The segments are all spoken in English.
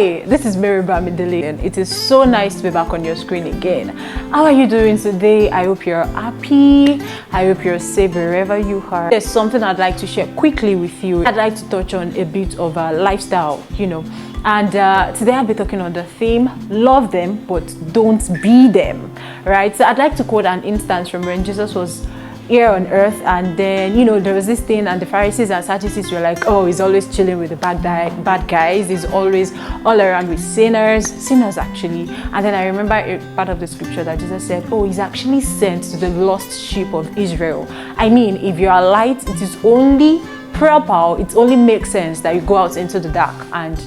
Hi, this is Mary Bamidele. It is so nice to be back on your screen again. How are you doing today? I hope you're happy. I hope you're safe wherever you are. There's something I'd like to share quickly with you. I'd like to touch on a bit of a lifestyle, and today I'll be talking on the theme, love them, but don't be them, right? So I'd like to quote an instance from when Jesus was here on earth, and then there was this thing, and the Pharisees and Sadducees were like, oh, he's always chilling with the bad guys, he's always all around with sinners actually. And then I remember a part of the scripture that Jesus said, oh, he's actually sent to the lost sheep of Israel. I mean, if you are light, it is only proper, it only makes sense that you go out into the dark and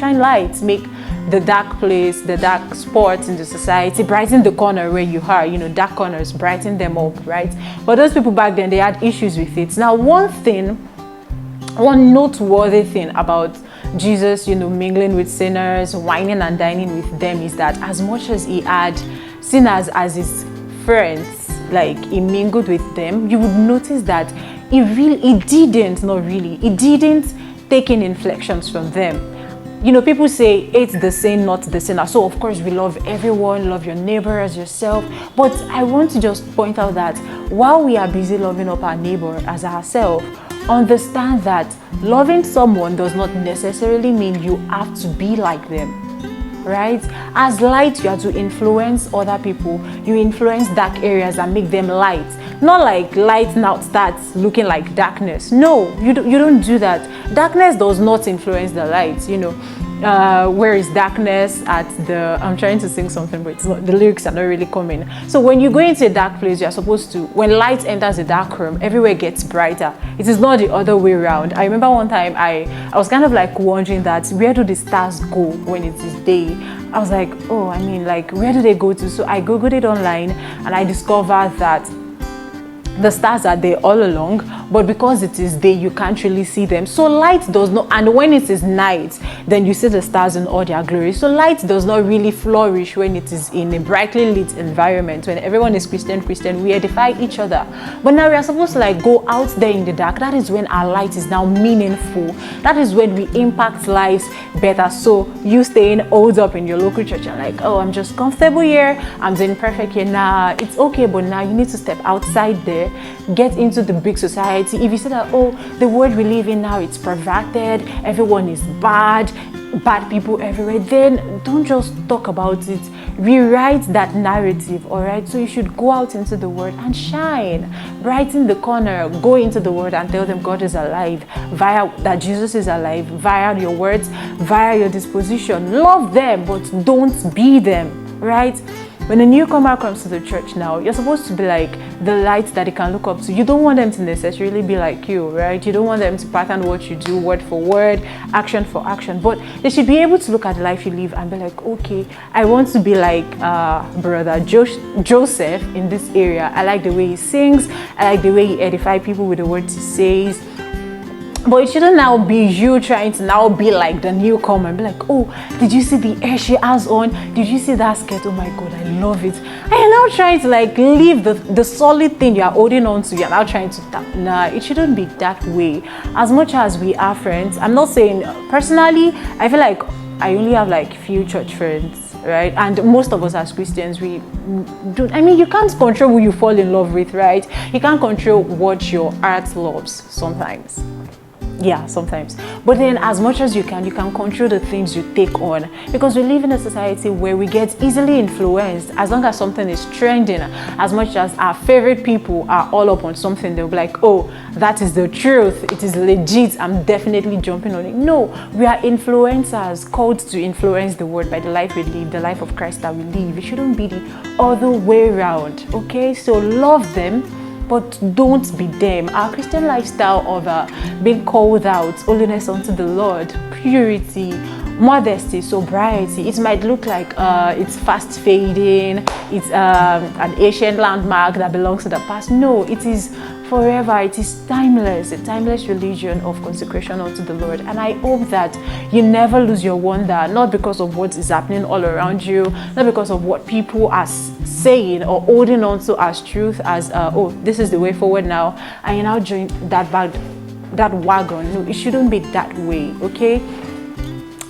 shine light, make the dark place, the dark spots in the society, brighten the corner where you are, dark corners, brighten them up, right? But those people back then, they had issues with it. Now, one noteworthy thing about Jesus, mingling with sinners, wining and dining with them, is that as much as he had sinners as his friends, like he mingled with them, you would notice that he didn't take in inflections from them. People say it's the same, not the sinner. So of course we love everyone, love your neighbor as yourself. But I want to just point out that while we are busy loving up our neighbor as ourselves, understand that loving someone does not necessarily mean you have to be like them. Right? As light, you have to influence other people. You influence dark areas and make them light. Not like light now starts looking like darkness. No, you don't do that. Darkness does not influence the light. Where is darkness at the... I'm trying to sing something, but it's not, the lyrics are not really coming. So when you go into a dark place, you're supposed to... When light enters a dark room, everywhere gets brighter. It is not the other way around. I remember one time I was kind of like wondering that where do the stars go when it is day? I was like, where do they go to? So I googled it online and I discovered that the stars are there all along, but because it is day, you can't really see them. So light does not, and when it is night, then you see the stars in all their glory. So light does not really flourish when it is in a brightly lit environment. When everyone is Christian, we edify each other. But now we are supposed to go out there in the dark. That is when our light is now meaningful. That is when we impact lives better. So you staying holed up in your local church and like, oh, I'm just comfortable here, I'm doing perfect here. Nah, it's okay, but now you need to step outside there, get into the big society. If you say that, oh, the world we live in now, it's perverted, everyone is bad people everywhere, then don't just talk about it. Rewrite that narrative, all right? So you should go out into the world and shine, brighten the corner, go into the world and tell them God is alive, that Jesus is alive, via your words, via your disposition. Love them, but don't be them, right? When a newcomer comes to the church now, you're supposed to be like the light that they can look up to. You don't want them to necessarily be like you, right? You don't want them to pattern what you do, word for word, action for action. But they should be able to look at the life you live and be like, okay, I want to be like brother Joseph in this area. I like the way he sings. I like the way he edifies people with the words he says. But it shouldn't now be you trying to now be like the newcomer and be like, oh, did you see the hair she has on? Did you see that skirt? Oh my God, I love it. And you're now trying to leave the solid thing you're holding on to. You're now trying to tap. Nah, it shouldn't be that way. As much as we are friends, I'm not saying, personally, I feel like I only have few church friends, right? And most of us as Christians, we do. You can't control who you fall in love with, right? You can't control what your heart loves sometimes. Yeah, sometimes. But then as much as you can control the things you take on, because we live in a society where we get easily influenced. As long as something is trending, as much as our favorite people are all up on something, they'll be like, oh, that is the truth, it is legit, I'm definitely jumping on it. No, we are influencers called to influence the world by the life we live, the life of Christ that we live. It shouldn't be the other way around. Okay, so love them, but don't be them. Our Christian lifestyle of being called out, holiness unto the Lord, purity, modesty, sobriety, it might look like it's fast fading, it's an ancient landmark that belongs to the past. No, it is forever. It is timeless, a timeless religion of consecration unto the Lord. And I hope that you never lose your wonder, not because of what is happening all around you, not because of what people are saying or holding on to as truth, as oh, this is the way forward now, and you now join that wagon. No, it shouldn't be that way. Okay,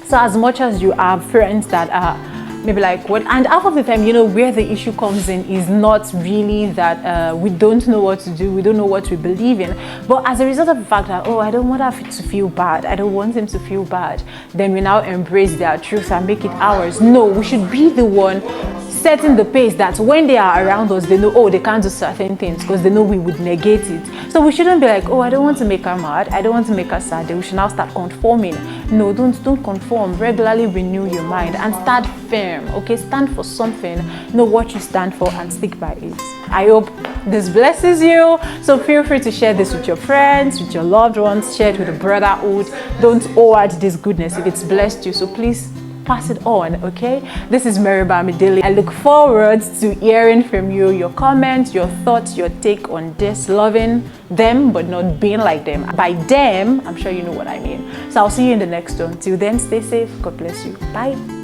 so So as much as you have friends that are maybe like what, and half of the time, where the issue comes in is not really that we don't know what to do, we don't know what we believe in, but as a result of the fact that, oh, I don't want her to feel bad, I don't want him to feel bad, then we now embrace their truth and make it ours. No, we should be the one setting the pace that when they are around us, they know, oh, they can't do certain things because they know we would negate it. So we shouldn't be like, oh, I don't want to make her mad, I don't want to make her sad, then we should now start conforming. No, don't conform. Regularly renew your mind and start firm. Okay, stand for something, know what you stand for, and stick by it. I hope this blesses you. So feel free to share this with your friends, with your loved ones, share it with the brotherhood. Don't hoard this goodness if it's blessed you. So please pass it on. Okay, this is Mary Bamidele. I look forward to hearing from you, your comments, your thoughts, your take on this. Loving them but not being like them. By them, I'm sure you know what I mean. So I'll see you in the next one. Till then, stay safe. God bless you. Bye.